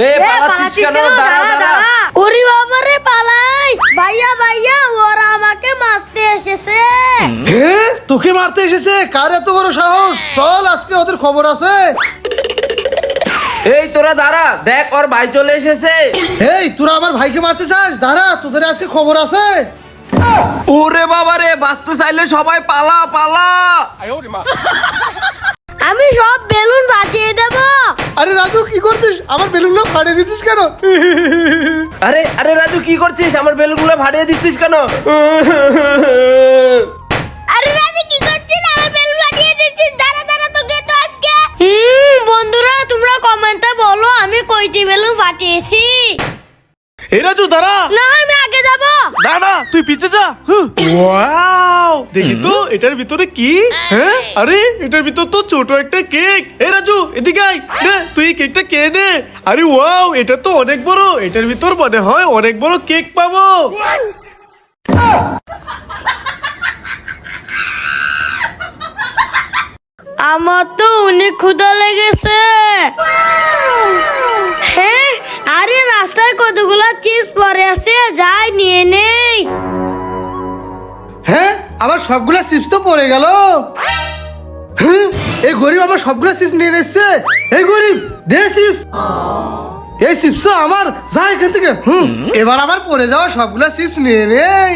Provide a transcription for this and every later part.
এ পালাচ্ছিস কেন? দাঁড়া দাঁড়া। ওরে বাবা রে পালাই। ভাইয়া ভাইয়া ওরা আমাকে মারতে এসেছে। হে তোকে মারতে এসেছে? কার এত বড় সাহস? চল আজকে ওদের খবর আছে। এই তোরা দাঁড়া, দেখ ওর ভাই চলে এসেছে। এই তোরা আমার ভাইকে মারতে চাস? দাঁড়া, তোদের আজকে খবর আছে। ওরে বাবা রে, বাঁচতে চাইলে সবাই পালা পালা। আমি সব বেলুন ফাটিয়ে দেব। আরে রাজু কি করছিস? আমার বেলুনগুলো ফাটিয়ে দিছিস কেন? আরে আরে রাজু কি করছিস? আমার বেলুনগুলো ফাটিয়ে দিচ্ছিস কেন? আরে রাজু কি করছিস? আমার বেলুন ফাটিয়ে দিচ্ছিস। দাঁড়া দাঁড়া, তোকে তো আজকে। বন্ধুরা তোমরা কমেন্টে বলো আমি কয়টি বেলুন ফাটিয়েছি। এই রাজু দাঁড়া। না আমি আগে যাব। না না তুই পিছে যা। ওয়াও, দেখি তো এটার ভিতরে কি? হ্যাঁ, আরে এটার ভিতর তো ছোট একটা কেক। এই রাজু এদিকে আয়, নে তুই এই কেকটা কে নে। আরে ওয়াও, এটা তো অনেক বড়। এটার ভিতর মনে হয় অনেক বড় কেক পাবো। আমার তো অনেক ক্ষুধা লেগেছে। হ্যাঁ, আরে রাস্তায় কতগুলো চিপস পড়ে আছে, যাই নিয়ে নেই। হ্যাঁ, আমার সবগুলা চিপস তো পড়ে গেল। হ্যাঁ, এই গরিব আমার সবগুলা চিপস নিয়ে এসছে। এই গরিব দে চিপস। এই চিপস তো আমার, যা এখান থেকে। এবার আমার পড়ে যাওয়া সবগুলা চিপস নিয়ে নেই।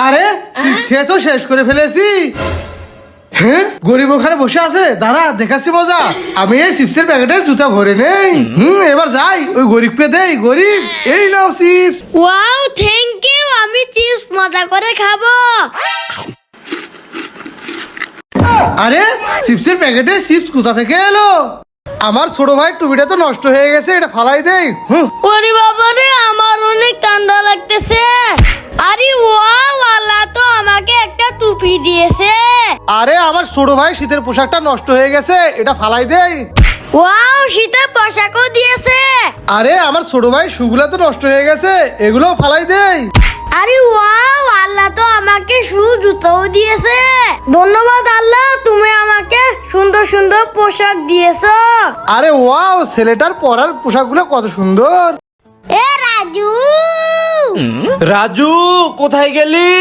আরে চিপস খেয়ে তো শেষ করে ফেলেছি। হ্যাঁ, গরিব ওখানে বসে আছে, দাঁড়া দেখাচ্ছি মজা। আমি এই চিপসের প্যাকেটে জুতা ভরে নেই। এবার যাই ওই গরিবকে দেই। গরিব এই নাও চিপস। ওয়াও থ্যাংক ইউ, আমি চিপস মজা করে খাবো। আরে চিপসের প্যাকেটে চিপস কোথা থেকে এলো? আমার ছোট ভাই টুপিটা তো নষ্ট হয়ে গেছে, এটা ফালাই দেই। ওরে বাবা রে, আমার অনেক ঠান্ডা লাগতেছে। আরে ওয়াও, আল্লাহ তো আমাকে একটা টুপি দিয়েছে। আরে আমার ছোট ভাই শীতের পোশাকটা নষ্ট হয়ে গেছে, এটা ফালাই দেই। ওয়াও, শীতের পোশাকও দিয়েছে। আরে আমার ছোট ভাই শুগুলা তো নষ্ট হয়ে গেছে, এগুলোও ফালাই দেই। আরে ওয়াও, আল্লাহ তো আমাকে শু জুতোও দিয়েছে। ধন্যবাদ আল্লাহ, তুমি আমাকে সুন্দর সুন্দর পোশাক দিয়েছো। আরে ওয়াও, ছেলেটার পরার পোশাকগুলো কত সুন্দর। এ রাজু, রাজু কোথায় গেলি?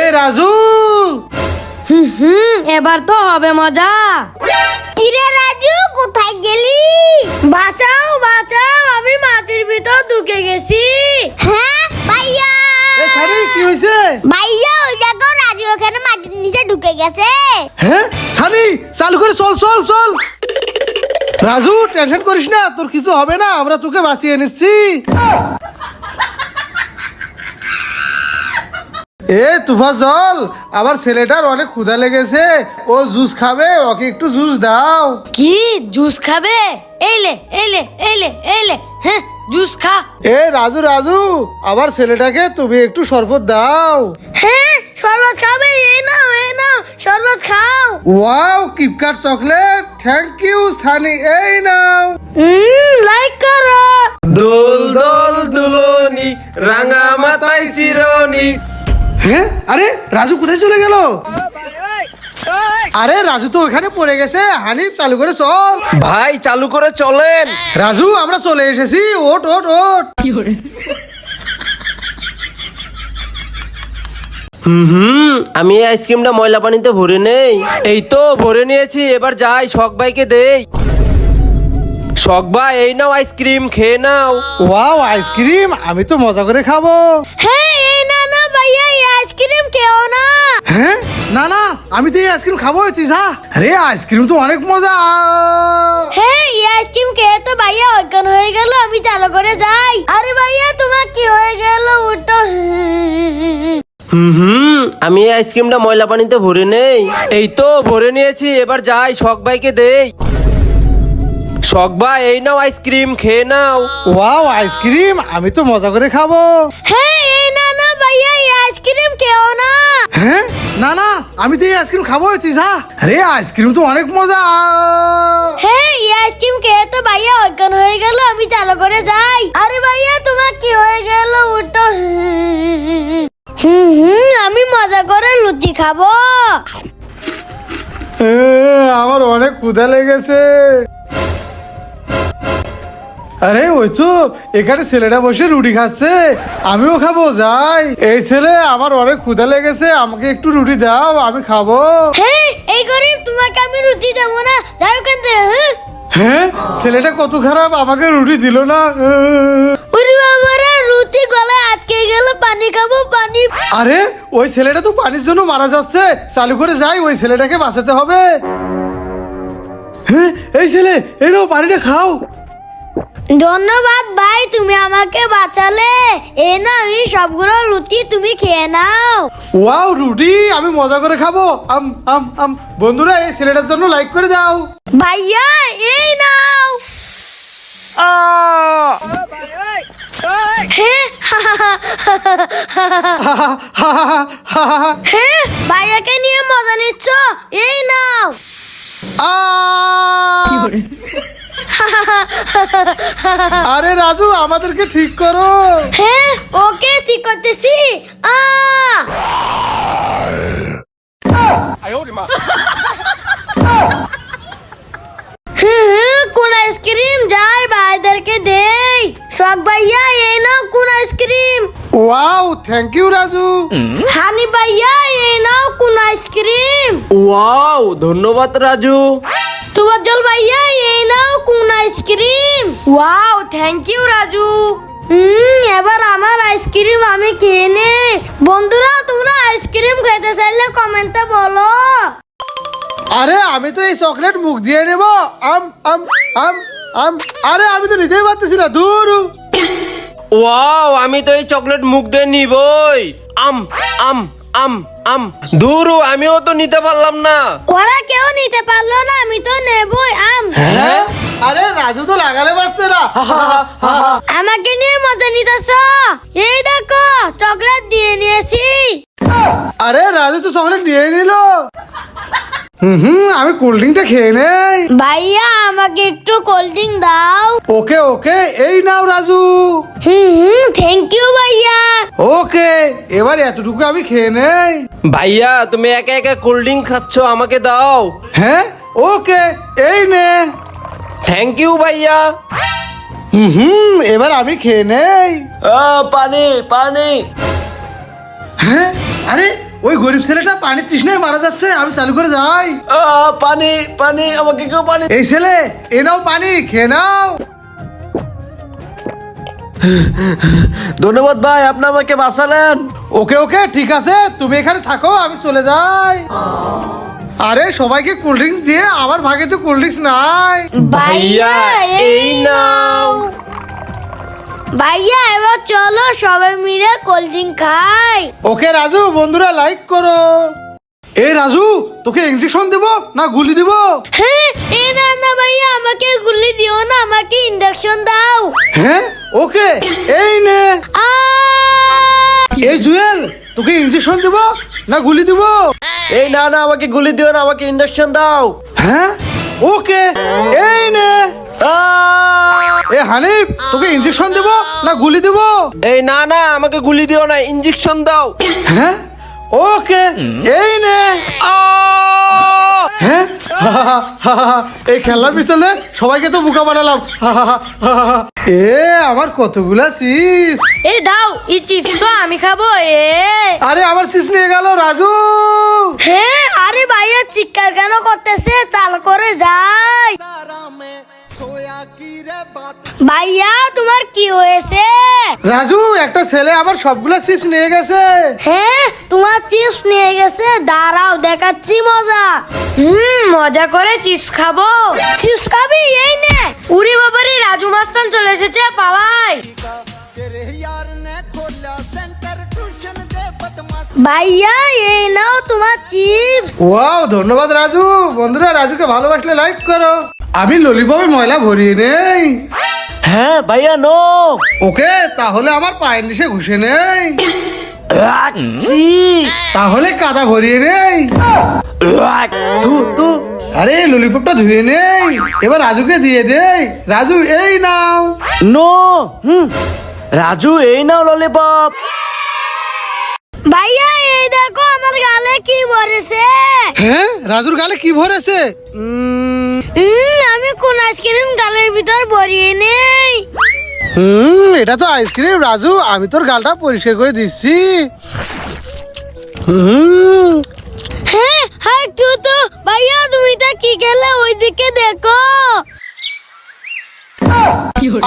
এ রাজু, এবার তো হবে মজা। কিরে রাজু, কোথায় গেলি? বাঁচাও বাঁচাও, আমি মাটির ভিতর ঢুকে গেছি। হ্যাঁ ভাইয়া। এ সারি কি হয়েছে? ভাইয়া ওই দেখো, রাজু ওখানে মাটির নিচে ঢুকে গেছে। হ্যাঁ সানি, চালু করে চল চল চল। রাজু টেনশন করিস না, তোর কিছু হবে না, আমরা তোকে বাঁচিয়ে নিচ্ছি। এ তুফা জল, আমার ছেলেটার অনেক ক্ষুধা লেগেছে, ও জুস খাবে, ওকে একটু জুস দাও। কি জুস খাবে? এলে এলে এলে এলে, হ্যাঁ জুস খা। এ রাজু রাজু, আমার ছেলেটাকে তুমি একটু শরবত দাও। হ্যাঁ শরবত খাবে, এই নাও শরবত খাও। Wow, KitKat chocolate, thank you Sunny, এই নাও। লাইক করো। দোল দোল দুলনি, রাঙা মাথায় চিরনি। হ্যাঁ, আরে রাজু কোথায় চলে গেল? আরে রাজু তো ওখানে পড়ে গেছে। হানিফ চালু করে চল। ভাই চালু করে চলেন। রাজু আমরা চলে এসেছি, ওট ওট ওট। আমি এই আইসক্রিমটা ময়লা পানিতে ভরে নেই। এই তো ভরে নিয়েছি, এবার যাই শখ ভাইকে দেই। শখ ভাই এই নাও আইসক্রিম, খেয়ে নাও। ওয়াও আইসক্রিম, আমি তো মজা করে খাবো। হ্যাঁ এই না না ভাইয়া, এই আইসক্রিম খেও না। হ্যাঁ না না, আমি তো এই আইসক্রিম খাবো, তুই যা। আরে আইসক্রিম তো অনেক মজা। হ্যাঁ এই আইসক্রিম খেয়ে তো ভাইয়া অজ্ঞান হয়ে গেল, আমি চালু করে যাই। আরে ভাইয়া তোমার কি হয়ে গেল? উঠো। আমি এই আইসক্রিমটা ময়লা পানিতে ভরে নেই। এই তো ভরে নিয়েছি, এবার যাই শখ ভাইকে দেই। শখ ভাই এই নাও আইসক্রিম, খেয়ে নাও। ওয়াও আইসক্রিম, আমি তো মজা করে খাবো। হ্যাঁ এই না না ভাইয়া, এই আইসক্রিম খেও না। হ্যাঁ না না, আমি তো এই আইসক্রিম খাবো, তুই যা। আরে আইসক্রিম তো অনেক মজা। হ্যাঁ এই আইসক্রিম খেয়ে তো ভাইয়া অজ্ঞান হয়ে গেল, আমি চালু করে যাই। আরে ভাইয়া তোমার কি হয়ে গেল? উঠো। আমি মজা করে লুচি খাবো। অনেক ক্ষুধা লেগেছে। আরে ওই তো এখানে ছেলেটা বসে রুটি খাচ্ছে, আমিও খাবো যাই। এই ছেলে, আমার অনেক ক্ষুধা লেগেছে, আমাকে একটু রুটি দাও, আমি খাবো। হ্যাঁ, এই গরিব, তোমাকে আমি রুটি দেবো না, যাও এখান থেকে। হ্যাঁ, ছেলেটা কত খারাপ, আমাকে রুটি দিল না। ওরে বাবারে, রুটি গলায় আটকে গেল, পানি খাবো, পানি। আরে ওই ছেলেটা তো পানির জন্য মারা যাচ্ছে, চালু করে যাই, ওই ছেলেটাকে বাঁচাতে হবে। হ্যাঁ, এই ছেলে, এই নাও পানিটা খাও। ধন্যবাদ ভাই, তুমি আমাকে বাঁচালে। এই না, এই সবগুলো রুটি তুমি খেয়ে নাও। ওয়াও, রুটি আমি মজা করে খাবো। আম আম আম। বন্ধুরা, এই ছেলেটার জন্য লাইক করে দাও। ভাইয়া, এই নাও। হ্যাঁ, হ্যাঁ, ভাইয়াকে নিয়ে মজা নিচ্ছ, এই নাও। আরে রাজু, আমাদেরকে ঠিক করো। হ্যাঁ, ওকে ঠিক করতেছি। কোন আইসক্রিম যাই ভাইদেরকে দেই। শখ ভাইয়া, এই নাও কোন ice cream. Wow, thank you Raju. Honey ভাইয়া, এই নাও কোন আইসক্রিম। ওয়াও, ধন্যবাদ রাজু। তুবাজ্জল ভাইয়া, এই নাও কোন ice cream. Wow, thank you Raju. এবার আমার আইসক্রিম আমি খেয়ে নে। বন্ধুরা, তোমরা আইসক্রিম খেতে চাইলে কমেন্টে বলো। আরে আমি তো এই চকলেট মুখ দিয়ে নেব। আম আম আম আম। আরে আমি তো নিতেই পারতেছি না, দূর। ওয়াও, আমি তো এই চকলেট মুখ দিয়ে নিবই। আম আম আম আম। দূরু, আমিও তো নিতে পারলাম না। ওরা কেউ নিতে পারলো না, আমি তো নেবই আম। হ্যাঁ, আরে রাজু তো লাগালে পারছে না। আমাকে নিয়ে মজা নিতেছ। এই দেখো, চকলেট দিয়ে নিয়েছি। আরে রাজু তো চকলেট নিয়ে নিল। আমি কোল্ড ড্রিঙ্কটা খেয়ে নেই। ভাইয়া, আমাকে একটু কোল্ড ড্রিঙ্ক দাও। ওকে ওকে, এই নাও রাজু। থ্যাংক ইউ ভাইয়া। ওকে, এবার এতটুকু আমি খেয়ে নেই। ভাইয়া, তুমি একা একা কোল্ড ড্রিঙ্ক খাচ্ছ, আমাকে দাও। হ্যাঁ, ওকে, এই নে। থ্যাংক ইউ ভাইয়া। এবার আমি খেয়ে নেই। পানি পানি। হ্যাঁ, আরে ওই গরিব ছেলেটা পানির তৃষ্ণায় মারা যাচ্ছে, আমি চালু করে যাই। পানি পানি, আমাকে কেউ পানি। এই ছেলে, এ নাও পানি, খেয়ে নাও। ধন্যবাদ ভাই, আপনি আমাকে বাঁচালেন। ওকে ওকে, ঠিক আছে, তুমি এখানে থাকো, আমি চলে যাই। আরে সবাইকে কোল্ড ড্রিঙ্কস দিয়ে আমার ভাগে তো কোল্ড ড্রিঙ্কস নাই। ভাইয়া, এই নাও। ভাইয়া, এবার চলো সবাই মিলে কোল্ড ড্রিঙ্ক খাই। ওকে রাজু, বন্ধুরা লাইক করো। এই রাজু, তোকে ইনজেকশন দেব না গুলি দিব? হ্যাঁ, এই না না ভাইয়া, আমাকে গুলি দিও না, আমাকে ইনজেকশন দাও। হ্যাঁ, ওকে, এই নে। এই জুয়েল, তোকে ইনজেকশন দেব না গুলি দিব? এই না না, আমাকে গুলি দিও না, আমাকে ইঞ্জেকশন দাও। হ্যাঁ, ওকে, এই নে। এ হানিফ, তোকে ইনজেকশন দেব না গুলি দিব? এই না না, আমাকে গুলি দিও না, ইঞ্জেকশন দাও। হ্যাঁ, ওকে, এই নে। হ্যাঁ, এই খেলার পিছনে সবাইকে তো বোকা বানালাম। এ আমার কতগুলা চিপস। এই দাও, এই চিপস তো আমি খাবো। আরে আমার চিপস নিয়ে গেল রাজু। হ্যাঁ, আরে ভাইয়া চিৎকার কেন করতেছে, চাল করে যাই। ভাইয়া, তোমার কি হয়েছে? রাজু, একটা ছেলে আমার সবগুলা চিপস নিয়ে গেছে। হ্যাঁ, তোমার চিপস নিয়ে গেছে, দাঁড়াও দেখাচ্ছি মজা। মজা করে চিপস খাবো। চিপস খাবি? এই নে। উরি বাবারে, রাজু মাস্তান চলে এসেছে, পালাই। ভাইয়া, এই নাও তোমার চিপস। ওয়াও, ধন্যবাদ রাজু। বন্ধুরা, রাজুকে ভালোবাসলে লাইক করো। আমি ললিপপে ময়লা ভরিয়ে নেই। হ্যাঁ ভাইয়া, নো। ওকে, তাহলে আমার পায়ের নিচে ঘুষে নেই। তাহলে কাদা ভরিয়ে নেই। আরে ললিপপটা ধুয়ে নেই, এবার রাজুকে দিয়ে দেই। রাজু, এই নাও। নো। রাজু, এই নাও ললিপপ। ভাইয়া, এই দেখো আমার গালে কি ভরেছে। হ্যাঁ, রাজুর গালে কি ভরেছে? আমি কোন আইসক্রিম গালের ভিতর ভরিয়ে নেই। এটা তো আইসক্রিম রাজু, আমি তোর গালটা পরিষ্কার করে দিচ্ছি। হ্যাঁ হ্যাঁ তো ভাইয়া তুমি তা কি খেলে ওইদিকে দেখো।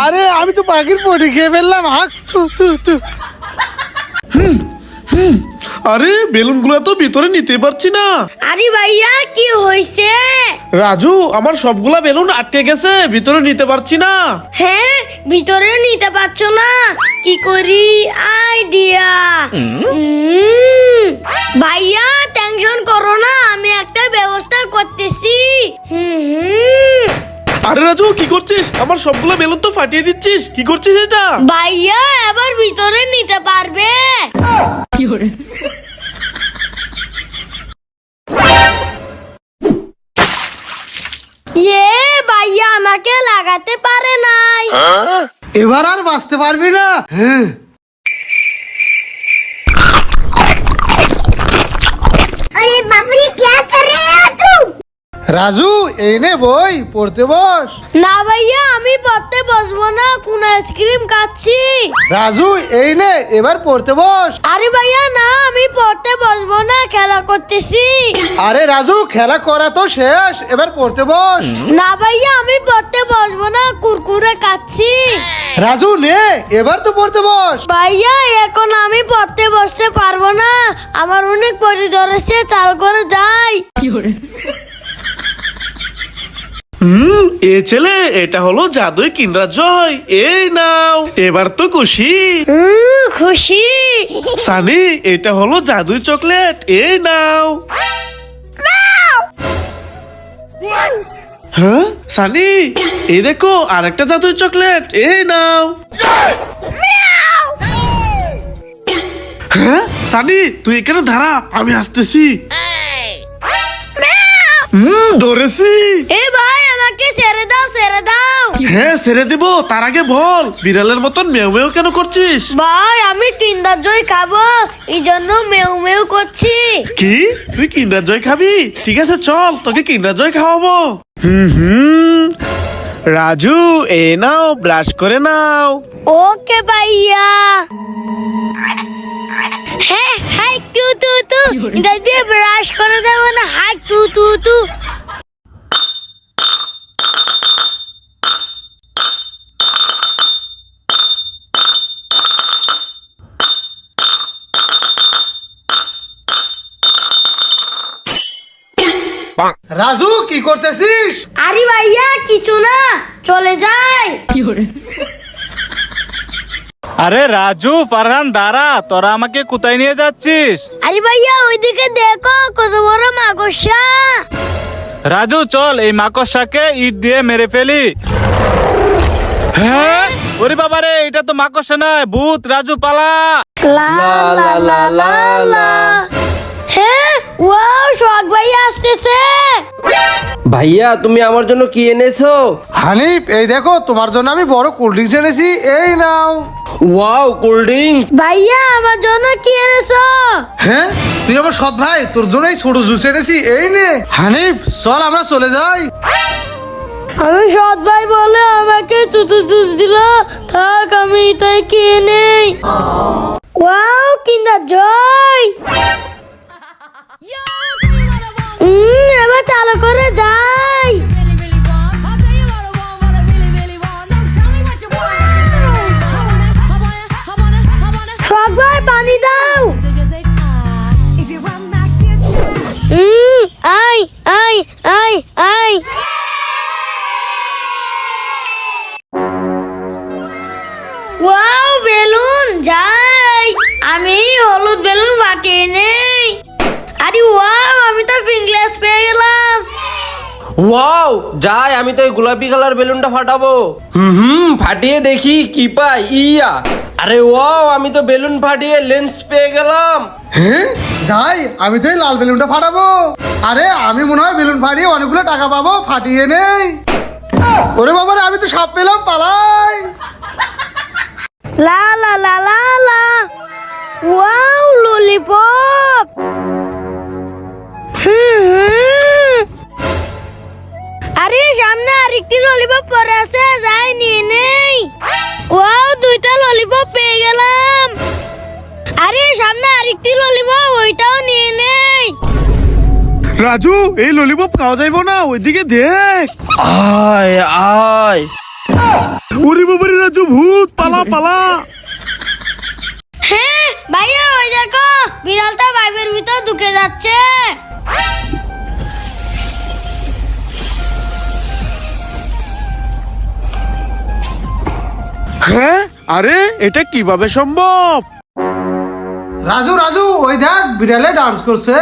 আরে আমি তো পাখির পটি খেয়ে ফেললাম। হাক তু তু তু। আরে বেলুনগুলো তো ভিতরে নিতে পারছি না। আরে ভাইয়া কি হয়েছে? রাজু, আমার সবগুলা বেলুন আটকে গেছে, ভিতরে নিতে পারছি না। হ্যাঁ ভিতরে নিতে পারছো না, কি করি আইডিয়া। ভাইয়া টেনশন করো না, আমি একটা ব্যবস্থা করতেছি। আরে রাজু, কি করছিস? আমার সবগুলা বেলুন তো ফাটিয়ে দিচ্ছিস, কি করছিস এটা? ভাইয়া এবার ভিতরে নিতে পারবে। ইয়ে ভাইয়া আমাকে লাগাতে পারে নাই। এবার আর বাঁচতে পারবি না। হ্যাঁ अरे बाप रे क्या कर रहे हो तुम? রাজু, এই নে বই, পড়তে বস। না ভাইয়া আমি পড়তে বসবো না, কোন আইসক্রিম খাচ্ছি। রাজু, এই নে, এবার পড়তে বস। আরে ভাইয়া না আমি পড়তে বসবো না, খেলা করতেছি। আরে রাজু, খেলা করা তো শেষ, এবার পড়তে বস। না ভাইয়া আমি পড়তে বসবো না, কুরকুরে খাচ্ছি। রাজু নে, এবার তো পড়তে বস। ভাইয়া এখন আমি পড়তে বসতে পারবো না, আমার অনেক পড়ে ধরেছে, চাল করে যাই। এ ছেলে, এটা হলো জাদুই কিন্ডার জয়, এই নাও, এবার তো খুশি। খুশি। সানি, এটা হলো জাদুই চকলেট, এই নাও। হ্যাঁ সানি, এই দেখো আরেকটা জাদুই চকলেট, এই নাও। হ্যাঁ সানি, তুই এখানে দাঁড়া, আমি আসতেছি। ধরেছি। এ ভাই আমাকে ছেড়ে দাও, ছেড়ে দাও। হ্যাঁ ছেড়ে দিব, তার আগে বল, বিড়ালের মতন মেউ মেউ কেন করছিস? ভাই আমি কিন্ডার জয় খাবো, এই জন্য মেউ মেউ করছি। কি, তুই কিন্ডার জয় খাবি? ঠিক আছে চল, তোকে কিন্ডার জয় খাওয়াবো। রাজু, এ নাও, ব্রাশ করে নাও। ওকে ভাইয়া। হ্যাঁ হাই টু টু টু, এটা দিয়ে ব্রাশ করে দেবো না, হাই টু টু টু। রাজু, কি করতেছিস? আরে ভাইয়া কিছু না, চলে যাই। আরে রাজু, ফারহান, দাঁড়া, তোরা আমাকে কোথায় নিয়ে যাচ্ছিস? আরে ভাইয়া ওইদিকে দেখো কত বড় মাকড়সা। রাজু চল, এই মাকড়সাকে ইট দিয়ে মেরে ফেলি। হ্যাঁ, ওরে বাবা রে, এটা তো মাকড়সা নয়, ভূত। রাজু পালা। লা লা লা লা লা। হ্যাঁ ওয়াও, শখ ভাইয়া আসতেছে। ভাইয়া তুমি আমার জন্য কি এনেছো? হানিফ, এই দেখো তোমার জন্য আমি বড় কোল্ড ড্রিঙ্কস এনেছি, এই নাও। Wow, cold drinks. ভাইয়া আমার জন্য কি এনেছো? হ্যাঁ, তুই আমার সৎ ভাই, তোর জন্য এই ছোট জুস এনেছি, এই নে। হানিফ চল আমরা চলে যাই। আমি সৎ ভাই বলে আমাকে ছোট জুস দিল, থাক আমি তাই খেয়ে নেই। ওয়াও কিন্ডার জয়। এবার চালু করে যাই। শখ ভাই পানি দাও। I I I I. Wow balloon যাই, আমি হলুদ বেলুন ফাটিয়ে নেই। আরে ওয়াও, আমি তো ফিঙ্গলেস পেয়ে গেলাম। ওয়াও, যাই, আমি তো এই গোলাপি কালার বেলুনটা ফাটাবো। ফাটিয়ে দেখি কি পাই। ইয়া, আরে ওয়াও, আমি তো বেলুন ফাটিয়ে লেন্স পেয়ে গেলাম। হ্যাঁ যাই, আমি তো এই লাল বেলুনটা ফাটাবো। আরে আমি মনে হয় বেলুন ফাটিয়ে অনেকগুলো টাকা পাবো, ফাটিয়ে নেই। ওরে বাবা রে, আমি তো সাপ পেলাম, পালাই। লা লা লা লা লা। Wow lollipop. আরে ললিপপ পেয়ে গেলাম। আরে সামনে আরেকটি ললিপপ, ওইটাও নিয়ে নেই। রাজু এই ললিপপ খাওয়া যাইবো না, ওইদিকে দেখ। আয় আয়। ওরে বাবারে রাজু, ভূত, পালা পালা। হ্যাঁ ভাইয়া, ওই দেখো বিড়ালটা পাইপের ভিতর ঢুকে যাচ্ছে। হ্যাঁ, আরে এটা কিভাবে সম্ভব? রাজু রাজু, ওই দেখ বিড়ালে ডান্স করছে।